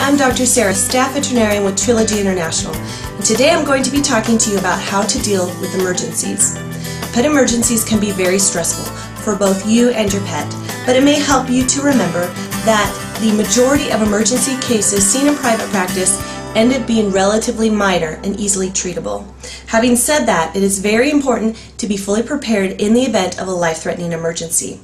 I'm Dr. Sarah, staff veterinarian with Trilogy International, and today I'm going to be talking to you about how to deal with emergencies. Pet emergencies can be very stressful for both you and your pet, but it may help you to remember that the majority of emergency cases seen in private practice end up being relatively minor and easily treatable. Having said that, it is very important to be fully prepared in the event of a life-threatening emergency.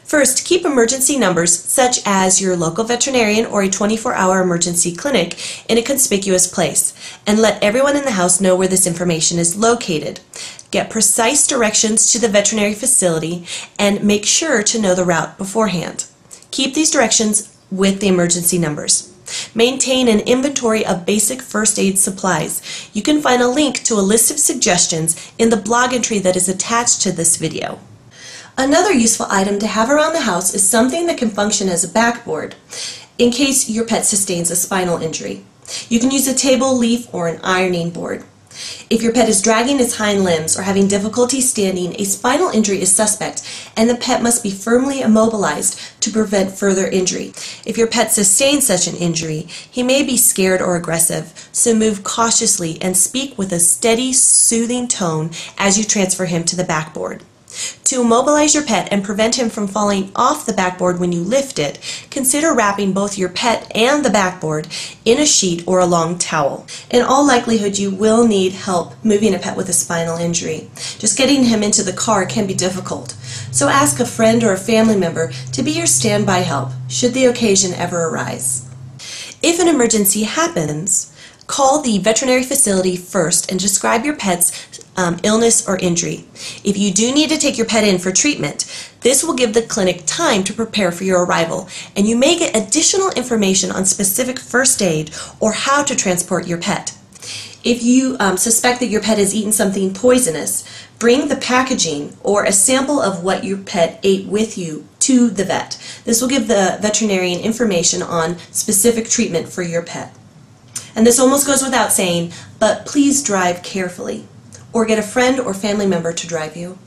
First, keep emergency numbers such as your local veterinarian or a 24-hour emergency clinic in a conspicuous place, and let everyone in the house know where this information is located. Get precise directions to the veterinary facility and make sure to know the route beforehand. Keep these directions with the emergency numbers. Maintain an inventory of basic first aid supplies. You can find a link to a list of suggestions in the blog entry that is attached to this video. Another useful item to have around the house is something that can function as a backboard in case your pet sustains a spinal injury. You can use a table, leaf, or an ironing board. If your pet is dragging its hind limbs or having difficulty standing, a spinal injury is suspect, and the pet must be firmly immobilized to prevent further injury. If your pet sustains such an injury, he may be scared or aggressive, so move cautiously and speak with a steady, soothing tone as you transfer him to the backboard. To immobilize your pet and prevent him from falling off the backboard when you lift it, consider wrapping both your pet and the backboard in a sheet or a long towel. In all likelihood, you will need help moving a pet with a spinal injury. Just getting him into the car can be difficult, so ask a friend or a family member to be your standby help should the occasion ever arise. If an emergency happens, call the veterinary facility first and describe your pet's illness or injury. If you do need to take your pet in for treatment, this will give the clinic time to prepare for your arrival, and you may get additional information on specific first aid or how to transport your pet. If you suspect that your pet has eaten something poisonous, bring the packaging or a sample of what your pet ate with you to the vet. This will give the veterinarian information on specific treatment for your pet. And this almost goes without saying, but please drive carefully, or get a friend or family member to drive you.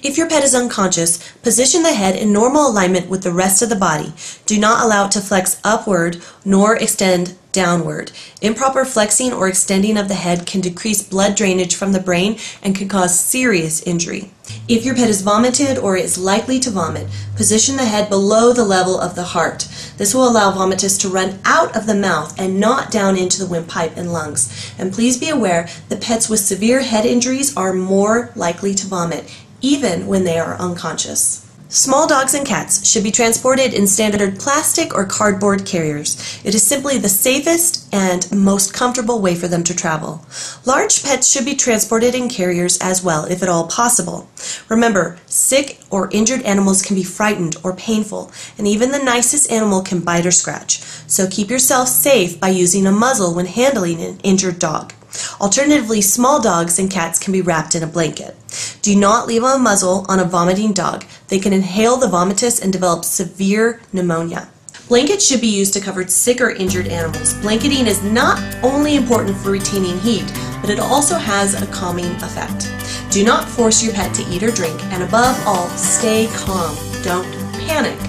If your pet is unconscious, position the head in normal alignment with the rest of the body. Do not allow it to flex upward nor extend downward. Improper flexing or extending of the head can decrease blood drainage from the brain and can cause serious injury. If your pet is vomited or is likely to vomit, position the head below the level of the heart. This will allow vomitus to run out of the mouth and not down into the windpipe and lungs. And please be aware that pets with severe head injuries are more likely to vomit, even when they are unconscious. Small dogs and cats should be transported in standard plastic or cardboard carriers. It is simply the safest and most comfortable way for them to travel. Large pets should be transported in carriers as well, if at all possible. Remember, sick or injured animals can be frightened or painful, and even the nicest animal can bite or scratch. So keep yourself safe by using a muzzle when handling an injured dog. Alternatively, small dogs and cats can be wrapped in a blanket. Do not leave a muzzle on a vomiting dog. They can inhale the vomitus and develop severe pneumonia. Blankets should be used to cover sick or injured animals. Blanketing is not only important for retaining heat, but it also has a calming effect. Do not force your pet to eat or drink, and above all, stay calm. Don't panic.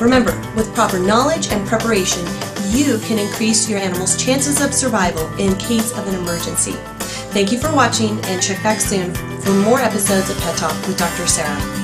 Remember, with proper knowledge and preparation, you can increase your animal's chances of survival in case of an emergency. Thank you for watching, and check back soon for more episodes of Pet Talk with Dr. Sarah.